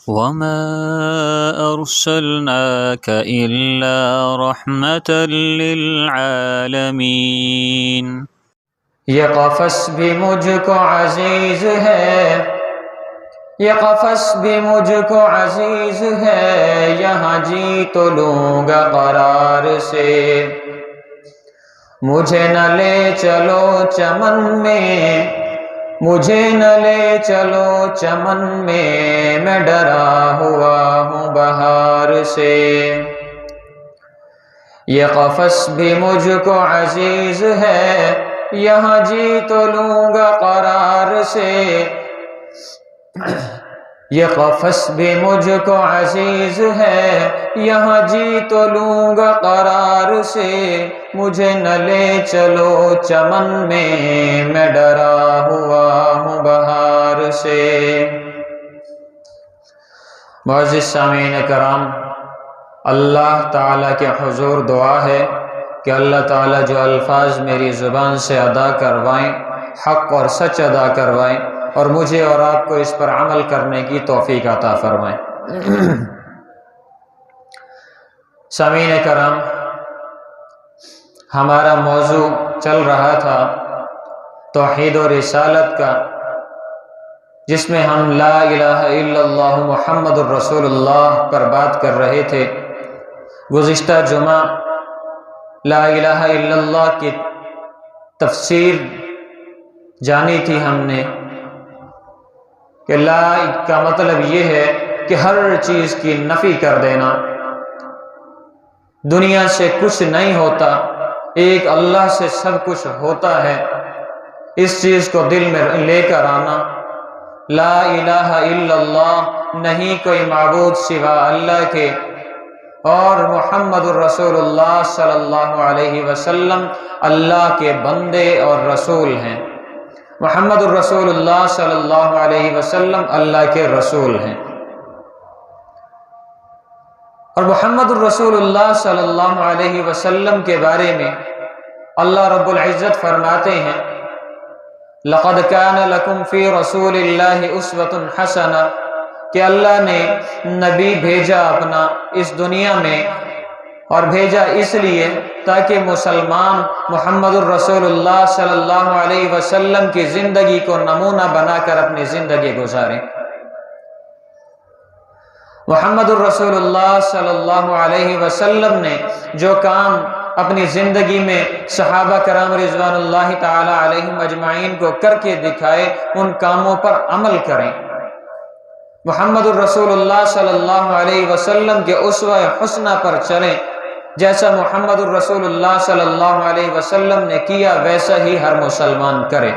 وما أرسلناك إلا رحمة للعالمين۔ یہ قفس بھی مجھ کو عزیز ہے، یہ قفس بھی مجھ کو عزیز ہے، یہاں جی تو لوں گا قرار سے۔ مجھے نہ لے چلو چمن میں، مجھے نہ لے چلو چمن میں ڈرا ہوا ہوں بہار سے۔ یہ قفس بھی مجھ کو عزیز ہے، یہاں جی تو لوں گا قرار سے۔ یہ قفس بھی مجھ کو عزیز ہے، یہاں جی تو لوں گا قرار سے۔ مجھے نہ لے چلو چمن میں ڈرا ہوا ہوں بہار سے۔ معزز سامعین کرام، اللہ تعالیٰ کے حضور دعا ہے کہ اللہ تعالیٰ جو الفاظ میری زبان سے ادا کروائیں، حق اور سچ ادا کروائیں، اور مجھے اور آپ کو اس پر عمل کرنے کی توفیق عطا فرمائیں۔ سامعین کرام، ہمارا موضوع چل رہا تھا توحید و رسالت کا، جس میں ہم لا الہ الا اللہ محمد الرسول اللہ پر بات کر رہے تھے۔ گزشتہ جمعہ لا الہ الا اللہ کی تفسیر جانی تھی ہم نے کہ لا کا مطلب یہ ہے کہ ہر چیز کی نفی کر دینا، دنیا سے کچھ نہیں ہوتا، ایک اللہ سے سب کچھ ہوتا ہے، اس چیز کو دل میں لے کر آنا۔ لا الہ الا اللہ، نہیں کوئی معبود سوا اللہ کے، اور محمد الرسول اللہ صلی اللہ علیہ وسلم اللہ کے بندے اور رسول ہیں۔ محمد الرسول اللہ صلی اللہ علیہ وسلم اللہ کے رسول ہیں، اور محمد الرسول اللہ صلی اللہ علیہ وسلم کے بارے میں اللہ رب العزت فرماتے ہیں لَقَدْ كَانَ لَكُمْ فِي رَسُولِ اللَّهِ أُسْوَةٌ حَسَنَةٌ، کہ اللہ نے نبی بھیجا اپنا اس دنیا میں، اور بھیجا اس لیے تاکہ مسلمان محمد الرسول اللہ صلی اللہ علیہ وسلم کی زندگی کو نمونہ بنا کر اپنی زندگی گزاریں۔ محمد الرسول اللہ صلی اللہ علیہ وسلم نے جو کام اپنی زندگی میں صحابہ کرام رضوان اللہ تعالی علیہم اجمعین کو کر کے دکھائے، ان کاموں پر عمل کریں۔ محمد الرسول اللہ صلی اللہ علیہ وسلم کے اسوہ حسنہ پر چلیں، جیسا محمد الرسول اللہ صلی اللہ علیہ وسلم نے کیا ویسا ہی ہر مسلمان کرے۔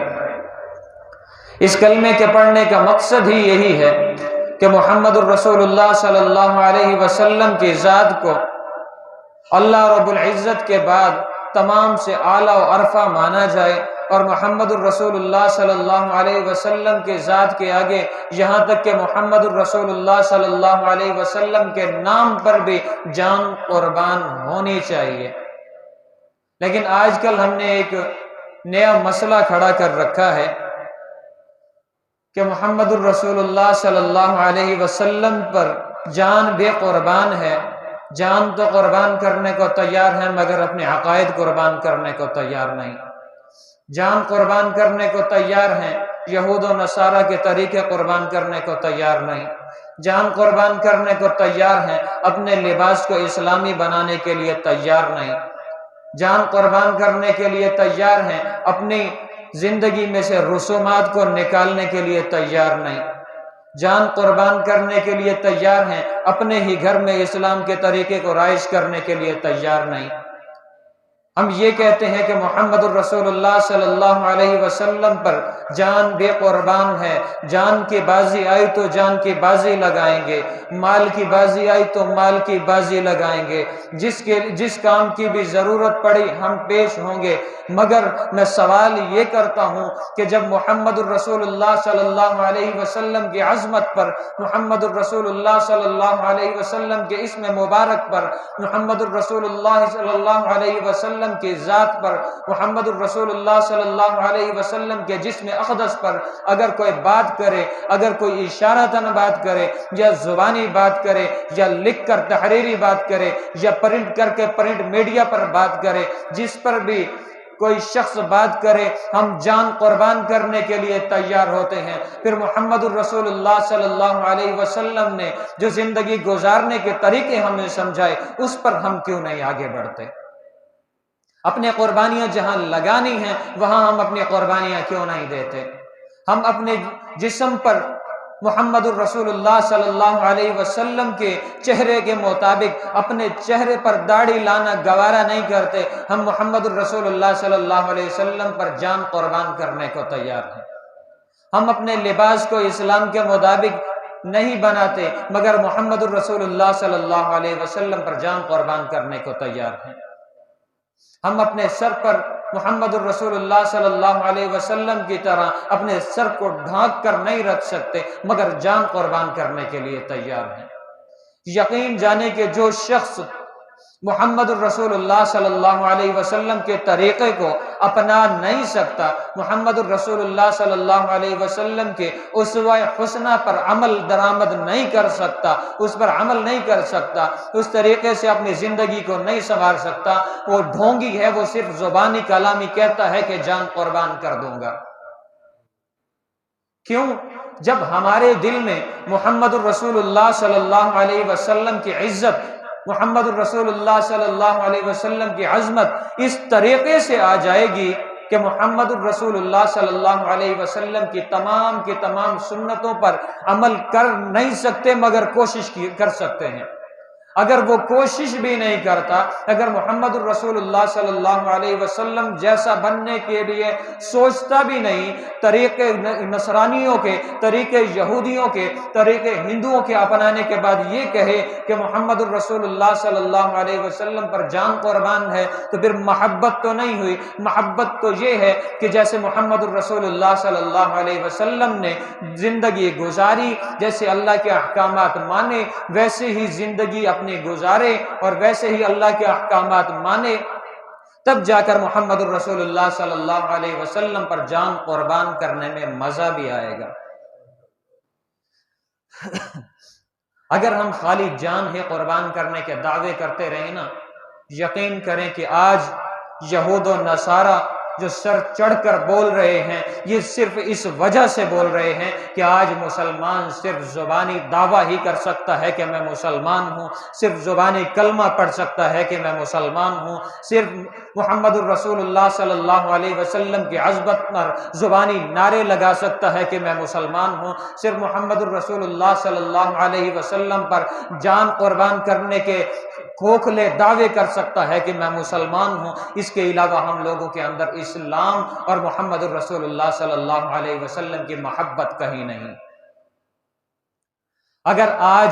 اس کلمے کے پڑھنے کا مقصد ہی یہی ہے کہ محمد الرسول اللہ صلی اللہ علیہ وسلم کی ذات کو اللہ رب العزت کے بعد تمام سے اعلیٰ و عرفہ مانا جائے، اور محمد الرسول اللہ صلی اللہ علیہ وسلم کے ذات کے آگے یہاں تک کہ محمد الرسول اللہ صلی اللہ علیہ وسلم کے نام پر بھی جان قربان ہونی چاہیے۔ لیکن آج کل ہم نے ایک نیا مسئلہ کھڑا کر رکھا ہے کہ محمد الرسول اللہ صلی اللہ علیہ وسلم پر جان بے قربان ہے، جان تو قربان کرنے کو تیار ہے مگر اپنے عقائد قربان کرنے کو تیار نہیں۔ جان قربان کرنے کو تیار ہیں، یہود و نصارہ کے طریقے قربان کرنے کو تیار نہیں۔ جان قربان کرنے کو تیار ہیں، اپنے لباس کو اسلامی بنانے کے لیے تیار نہیں۔ جان قربان کرنے کے لیے تیار ہیں، اپنی زندگی میں سے رسومات کو نکالنے کے لیے تیار نہیں۔ جان قربان کرنے کے لیے تیار ہیں، اپنے ہی گھر میں اسلام کے طریقے کو رائج کرنے کے لیے تیار نہیں۔ ہم یہ کہتے ہیں کہ محمد الرسول اللہ صلی اللہ علیہ وسلم پر جان بے قربان ہے، جان کی بازی آئی تو جان کی بازی لگائیں گے، مال کی بازی آئی تو مال کی بازی لگائیں گے، جس کام کی بھی ضرورت پڑی ہم پیش ہوں گے۔ مگر میں سوال یہ کرتا ہوں کہ جب محمد الرسول اللہ صلی اللہ علیہ وسلم کی عظمت پر، محمد الرسول اللہ صلی اللہ علیہ وسلم کے اسم مبارک پر، محمد الرسول اللہ صلی اللہ علیہ وسلم وسلم کی ذات پر، محمد الرسول اللہ صلی اللہ علیہ وسلم کے جسم اقدس پر اگر کوئی بات کرے، اگر کوئی اشارتاً بات کرے یا زبانی بات کرے یا لکھ کر تحریری بات کرے یا پرنٹ کر کے پرنٹ میڈیا پر بات کرے، جس پر بھی کوئی شخص بات کرے ہم جان قربان کرنے کے لیے تیار ہوتے ہیں۔ پھر محمد الرسول اللہ صلی اللہ علیہ وسلم نے جو زندگی گزارنے کے طریقے ہمیں سمجھائے اس پر ہم کیوں نہیں آگے بڑھتے؟ اپنے قربانیاں جہاں لگانی ہیں وہاں ہم اپنی قربانیاں کیوں نہیں دیتے؟ ہم اپنے جسم پر محمد الرسول اللہ صلی اللہ علیہ وسلم کے چہرے کے مطابق اپنے چہرے پر داڑھی لانا گوارا نہیں کرتے، ہم محمد الرسول اللہ صلی اللہ علیہ وسلم پر جان قربان کرنے کو تیار ہیں۔ ہم اپنے لباس کو اسلام کے مطابق نہیں بناتے مگر محمد الرسول اللہ صلی اللہ علیہ وسلم پر جان قربان کرنے کو تیار ہیں۔ ہم اپنے سر پر محمد الرسول اللہ صلی اللہ علیہ وسلم کی طرح اپنے سر کو ڈھانک کر نہیں رکھ سکتے مگر جان قربان کرنے کے لیے تیار ہیں۔ یقین جانے کہ جو شخص محمد الرسول اللہ صلی اللہ علیہ وسلم کے طریقے کو اپنا نہیں سکتا، محمد الرسول اللہ صلی اللہ علیہ وسلم کے اسوہ حسنہ پر عمل درآمد نہیں کر سکتا، اس پر عمل نہیں کر سکتا، اس طریقے سے اپنی زندگی کو نہیں سنوار سکتا، وہ ڈھونگی ہے، وہ صرف زبانی کلامی کہتا ہے کہ جان قربان کر دوں گا۔ کیوں؟ جب ہمارے دل میں محمد الرسول اللہ صلی اللہ علیہ وسلم کی عزت، محمد الرسول اللہ صلی اللہ علیہ وسلم کی عظمت اس طریقے سے آ جائے گی کہ محمد الرسول اللہ صلی اللہ علیہ وسلم کی تمام سنتوں پر عمل کر نہیں سکتے مگر کوشش کر سکتے ہیں۔ اگر وہ کوشش بھی نہیں کرتا، اگر محمد الرسول اللہ صلی اللہ علیہ وسلم جیسا بننے کے لیے سوچتا بھی نہیں، طریقے نصرانیوں کے، طریقے یہودیوں کے، طریقے ہندوؤں کے اپنانے کے بعد یہ کہے کہ محمد الرسول اللہ صلی اللہ علیہ وسلم پر جان قربان ہے، تو پھر محبت تو نہیں ہوئی۔ محبت تو یہ ہے کہ جیسے محمد الرسول اللہ صلی اللہ علیہ وسلم نے زندگی گزاری، جیسے اللہ کے احکامات مانے ویسے ہی زندگی اپنی گزارے اور ویسے ہی اللہ کے احکامات مانے، تب جا کر محمد الرسول اللہ صلی اللہ علیہ وسلم پر جان قربان کرنے میں مزہ بھی آئے گا۔ اگر ہم خالی جان ہی قربان کرنے کے دعوے کرتے رہے نا، یقین کریں کہ آج یہود و نصارہ جو سر چڑھ کر بول رہے ہیں، یہ صرف اس وجہ سے بول رہے ہیں کہ آج مسلمان صرف زبانی دعویٰ ہی کر سکتا ہے کہ میں مسلمان ہوں، صرف زبانی کلمہ پڑھ سکتا ہے کہ میں مسلمان ہوں، صرف محمد الرسول اللہ صلی اللہ علیہ وسلم کی عظمت پر زبانی نعرے لگا سکتا ہے کہ میں مسلمان ہوں، صرف محمد الرسول اللہ صلی اللہ علیہ وسلم پر جان قربان کرنے کے کھوکھلے دعوے کر سکتا ہے کہ میں مسلمان ہوں۔ اس کے علاوہ ہم لوگوں کے اندر اسلام اور محمد الرسول اللہ صلی اللہ علیہ وسلم کی محبت کہیں نہیں۔ اگر آج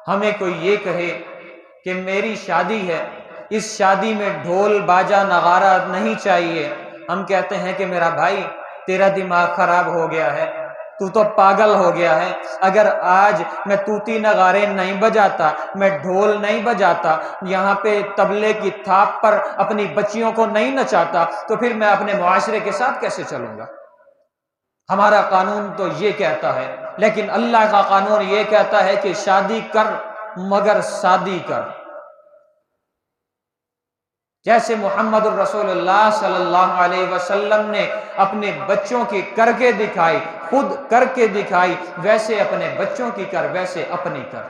ہمیں کوئی یہ کہے کہ میری شادی ہے، اس شادی میں ڈھول باجا نغارہ نہیں چاہیے، ہم کہتے ہیں کہ میرا بھائی تیرا دماغ خراب ہو گیا ہے، تو پاگل ہو گیا ہے۔ اگر آج میں توتی نغارے نہیں بجاتا، میں ڈھول نہیں بجاتا، یہاں پہ طبلے کی تھاپ پر اپنی بچیوں کو نہیں نچاتا، تو پھر میں اپنے معاشرے کے ساتھ کیسے چلوں گا؟ ہمارا قانون تو یہ کہتا ہے، لیکن اللہ کا قانون یہ کہتا ہے کہ شادی کر مگر سادی کر۔ جیسے محمد الرسول اللہ صلی اللہ علیہ وسلم نے اپنے بچوں کی کر کے دکھائی، خود کر کے دکھائی، ویسے اپنے بچوں کی کر، ویسے اپنی کر۔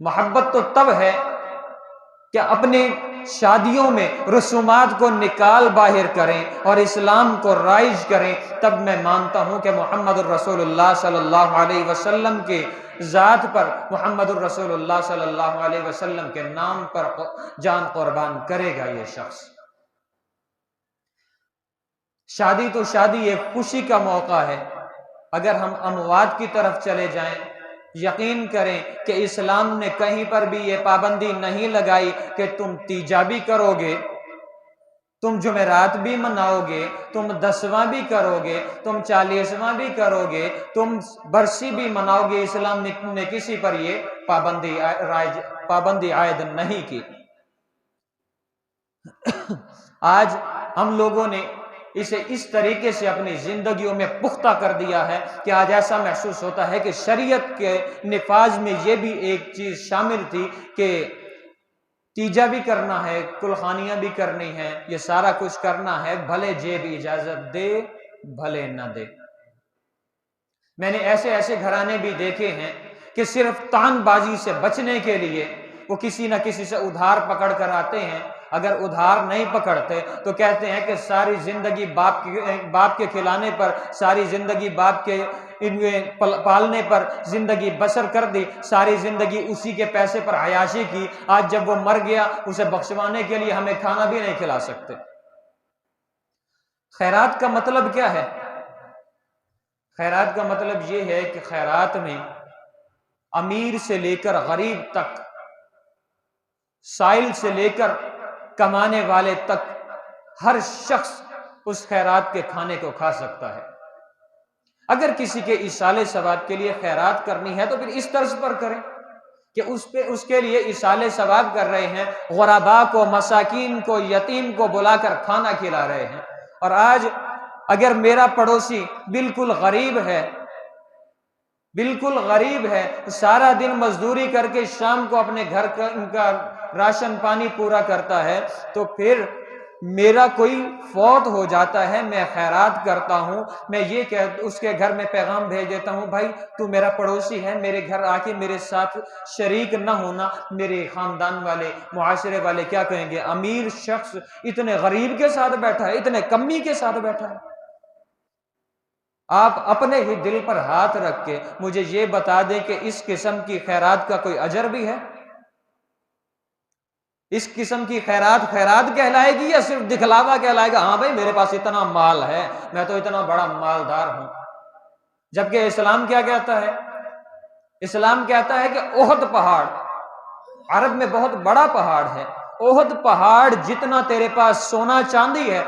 محبت تو تب ہے کہ اپنی شادیوں میں رسومات کو نکال باہر کریں اور اسلام کو رائج کریں، تب میں مانتا ہوں کہ محمد الرسول اللہ صلی اللہ علیہ وسلم کی ذات پر، محمد الرسول اللہ صلی اللہ علیہ وسلم کے نام پر جان قربان کرے گا یہ شخص۔ شادی تو شادی ایک خوشی کا موقع ہے۔ اگر ہم اموات کی طرف چلے جائیں، یقین کریں کہ اسلام نے کہیں پر بھی یہ پابندی نہیں لگائی کہ تم تیجا بھی کرو گے، تم جمعرات بھی مناؤ گے، تم 10واں بھی کرو گے، تم 40واں بھی کرو گے، تم برسی بھی مناؤ گے۔ اسلام نے کسی پر یہ پابندی عائد نہیں کی۔ آج ہم لوگوں نے اسے اس طریقے سے اپنی زندگیوں میں پختہ کر دیا ہے کہ آج ایسا محسوس ہوتا ہے کہ شریعت کے نفاذ میں یہ بھی ایک چیز شامل تھی کہ تیجا بھی کرنا ہے، کلخانیاں بھی کرنی ہیں، یہ سارا کچھ کرنا ہے، بھلے جیب اجازت دے بھلے نہ دے۔ میں نے ایسے ایسے گھرانے بھی دیکھے ہیں کہ صرف تان بازی سے بچنے کے لیے وہ کسی نہ کسی سے ادھار پکڑ کر آتے ہیں، اگر ادھار نہیں پکڑتے تو کہتے ہیں کہ ساری زندگی باپ کے کھلانے پر، ساری زندگی باپ کے پالنے پر زندگی بسر کر دی، ساری زندگی اسی کے پیسے پر عیاشی کی، آج جب وہ مر گیا اسے بخشوانے کے لیے ہمیں کھانا بھی نہیں کھلا سکتے۔ خیرات کا مطلب کیا ہے؟ خیرات کا مطلب یہ ہے کہ خیرات میں امیر سے لے کر غریب تک، سائل سے لے کر کمانے والے تک، ہر شخص اس خیرات کے کھانے کو کھا سکتا ہے۔ اگر کسی کے ایصال ثواب کے لیے خیرات کرنی ہے تو پھر اس طرز پر کریں کہ اس کے لیے ایصال ثواب کر رہے ہیں، غرباء کو، مساکین کو، یتیم کو بلا کر کھانا کھلا رہے ہیں۔ اور آج اگر میرا پڑوسی بالکل غریب ہے، سارا دن مزدوری کر کے شام کو اپنے گھر کا راشن پانی پورا کرتا ہے، تو پھر میرا کوئی فوت ہو جاتا ہے، میں خیرات کرتا ہوں، میں یہ اس کے گھر میں پیغام بھیج دیتا ہوں، بھائی تو میرا پڑوسی ہے، میرے گھر آ کے میرے ساتھ شریک نہ ہونا، میرے خاندان والے، معاشرے والے کیا کہیں گے؟ امیر شخص اتنے غریب کے ساتھ بیٹھا ہے، اتنے کمی کے ساتھ بیٹھا ہے۔ آپ اپنے ہی دل پر ہاتھ رکھ کے مجھے یہ بتا دیں کہ اس قسم کی خیرات کا کوئی اجر بھی ہے؟ اس قسم کی خیرات کہلائے گی یا صرف دکھلاوا کہلائے گا؟ ہاں بھائی میرے پاس اتنا مال ہے، میں تو اتنا بڑا مالدار ہوں۔ جبکہ اسلام کیا کہتا ہے؟ اسلام کہتا ہے کہ احد پہاڑ عرب میں بہت بڑا پہاڑ ہے، احد پہاڑ جتنا تیرے پاس سونا چاندی ہے،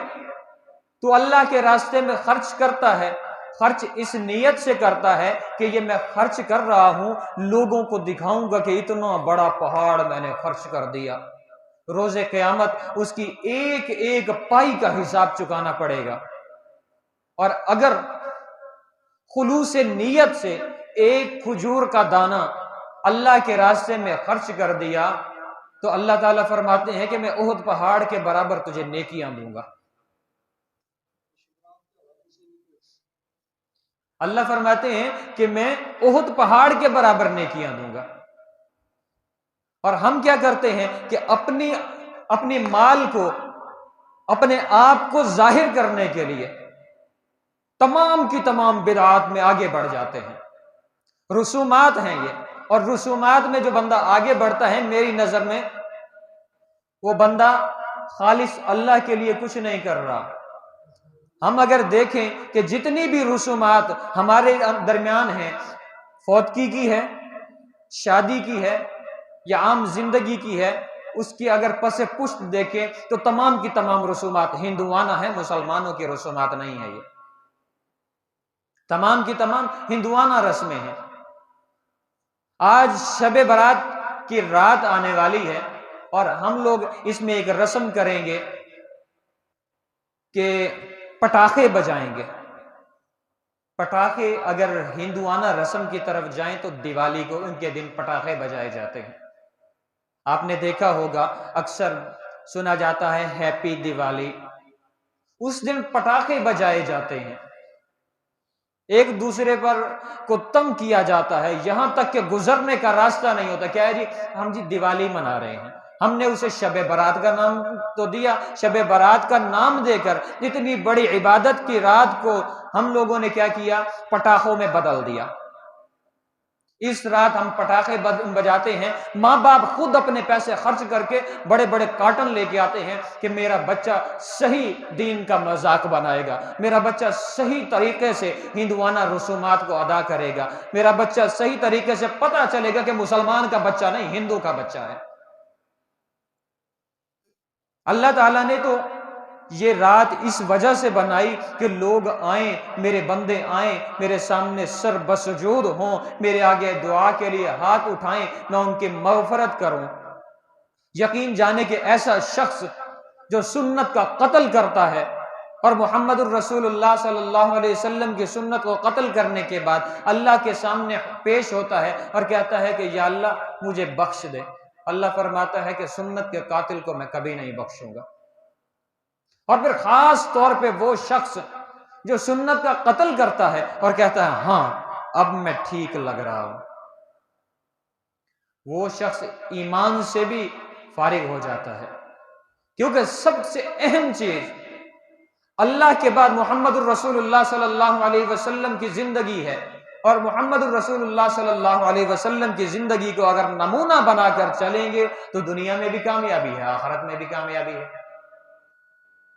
تو اللہ کے راستے میں خرچ کرتا ہے، خرچ اس نیت سے کرتا ہے کہ یہ میں خرچ کر رہا ہوں، لوگوں کو دکھاؤں گا کہ اتنا بڑا پہاڑ میں نے خرچ کر دیا۔ روز قیامت اس کی ایک ایک پائی کا حساب چکانا پڑے گا۔ اور اگر خلوص نیت سے ایک کھجور کا دانہ اللہ کے راستے میں خرچ کر دیا تو اللہ تعالیٰ فرماتے ہیں کہ میں احد پہاڑ کے برابر تجھے نیکیاں دوں گا۔ اللہ فرماتے ہیں کہ میں احد پہاڑ کے برابر نیکیاں دوں گا۔ اور ہم کیا کرتے ہیں کہ اپنی مال کو، اپنے آپ کو ظاہر کرنے کے لیے تمام کی تمام بدعات میں آگے بڑھ جاتے ہیں۔ رسومات ہیں یہ، اور رسومات میں جو بندہ آگے بڑھتا ہے میری نظر میں وہ بندہ خالص اللہ کے لیے کچھ نہیں کر رہا۔ ہم اگر دیکھیں کہ جتنی بھی رسومات ہمارے درمیان ہیں، فوتگی کی ہے، شادی کی ہے یا عام زندگی کی ہے، اس کی اگر پس پشت دیکھیں تو تمام کی تمام رسومات ہندوانہ ہیں، مسلمانوں کی رسومات نہیں ہے۔ یہ تمام کی تمام ہندوانہ رسمیں ہیں۔ آج شب برات کی رات آنے والی ہے اور ہم لوگ اس میں ایک رسم کریں گے کہ پٹاخے بجائیں گے۔ پٹاخے اگر ہندوانہ رسم کی طرف جائیں تو دیوالی کو ان کے دن پٹاخے بجائے جاتے ہیں۔ آپ نے دیکھا ہوگا اکثر سنا جاتا ہے ہیپی دیوالی، اس دن پٹاخے بجائے جاتے ہیں، ایک دوسرے پر کو تنگ کیا جاتا ہے، یہاں تک کہ گزرنے کا راستہ نہیں ہوتا۔ کیا ہے جی؟ ہم جی دیوالی منا رہے ہیں، ہم نے اسے شب برات کا نام تو دیا، شب برات کا نام دے کر اتنی بڑی عبادت کی رات کو ہم لوگوں نے کیا کیا؟ پٹاخوں میں بدل دیا۔ اس رات ہم پٹاخے بجاتے ہیں، ماں باپ خود اپنے پیسے خرچ کر کے بڑے بڑے کارٹن لے کے آتے ہیں کہ میرا بچہ صحیح دین کا مذاق بنائے گا، میرا بچہ صحیح طریقے سے ہندوانہ رسومات کو ادا کرے گا، میرا بچہ صحیح طریقے سے پتہ چلے گا کہ مسلمان کا بچہ نہیں ہندو کا بچہ ہے۔ اللہ تعالیٰ نے تو یہ رات اس وجہ سے بنائی کہ لوگ آئیں، میرے بندے آئیں، میرے سامنے سر بسجود ہوں، میرے آگے دعا کے لیے ہاتھ اٹھائیں، میں ان کی مغفرت کروں۔ یقین جانے کہ ایسا شخص جو سنت کا قتل کرتا ہے اور محمد الرسول اللہ صلی اللہ علیہ وسلم کی سنت کو قتل کرنے کے بعد اللہ کے سامنے پیش ہوتا ہے اور کہتا ہے کہ یا اللہ مجھے بخش دے، اللہ فرماتا ہے کہ سنت کے قاتل کو میں کبھی نہیں بخشوں گا۔ اور پھر خاص طور پہ وہ شخص جو سنت کا قتل کرتا ہے اور کہتا ہے ہاں اب میں ٹھیک لگ رہا ہوں، وہ شخص ایمان سے بھی فارغ ہو جاتا ہے، کیونکہ سب سے اہم چیز اللہ کے بعد محمد الرسول اللہ صلی اللہ علیہ وسلم کی زندگی ہے، اور محمد الرسول اللہ صلی اللہ علیہ وسلم کی زندگی کو اگر نمونہ بنا کر چلیں گے تو دنیا میں بھی کامیابی ہے، آخرت میں بھی کامیابی ہے۔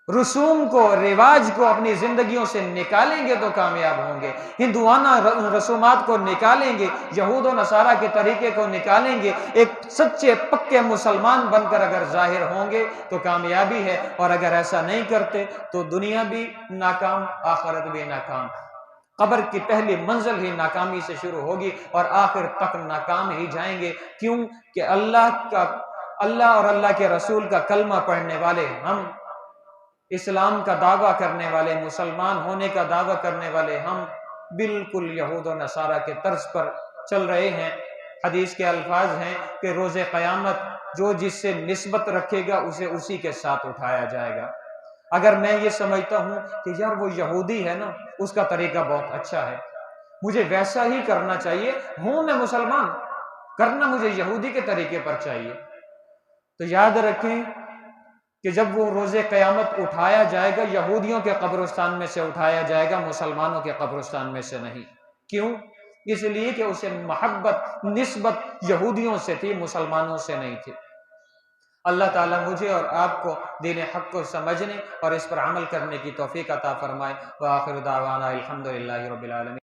رسوم کو، رواج کو اپنی زندگیوں سے نکالیں گے تو کامیاب ہوں گے، ہندوانہ رسومات کو نکالیں گے، یہود و نصارہ کے طریقے کو نکالیں گے، ایک سچے پکے مسلمان بن کر اگر ظاہر ہوں گے تو کامیابی ہے، اور اگر ایسا نہیں کرتے تو دنیا بھی ناکام، آخرت بھی ناکام۔ قبر کی پہلی منزل ہی ناکامی سے شروع ہوگی اور آخر تک ناکام ہی جائیں گے، کیوں کہ اللہ اور اللہ کے رسول کا کلمہ پڑھنے والے ہم، اسلام کا دعویٰ کرنے والے، مسلمان ہونے کا دعویٰ کرنے والے ہم بالکل یہود و نصارہ کے طرز پر چل رہے ہیں۔ حدیث کے الفاظ ہیں کہ روز قیامت جو جس سے نسبت رکھے گا اسے اسی کے ساتھ اٹھایا جائے گا۔ اگر میں یہ سمجھتا ہوں کہ یار وہ یہودی ہے نا، اس کا طریقہ بہت اچھا ہے، مجھے ویسا ہی کرنا چاہیے، ہوں میں مسلمان، کرنا مجھے یہودی کے طریقے پر چاہیے، تو یاد رکھیں کہ جب وہ روز قیامت اٹھایا جائے گا، یہودیوں کے قبرستان میں سے اٹھایا جائے گا، مسلمانوں کے قبرستان میں سے نہیں۔ کیوں؟ اس لیے کہ اسے محبت، نسبت یہودیوں سے تھی، مسلمانوں سے نہیں تھی۔ اللہ تعالیٰ مجھے اور آپ کو دین حق کو سمجھنے اور اس پر عمل کرنے کی توفیق عطا فرمائے۔ وآخر دعوانا الحمدللہ رب العالمین۔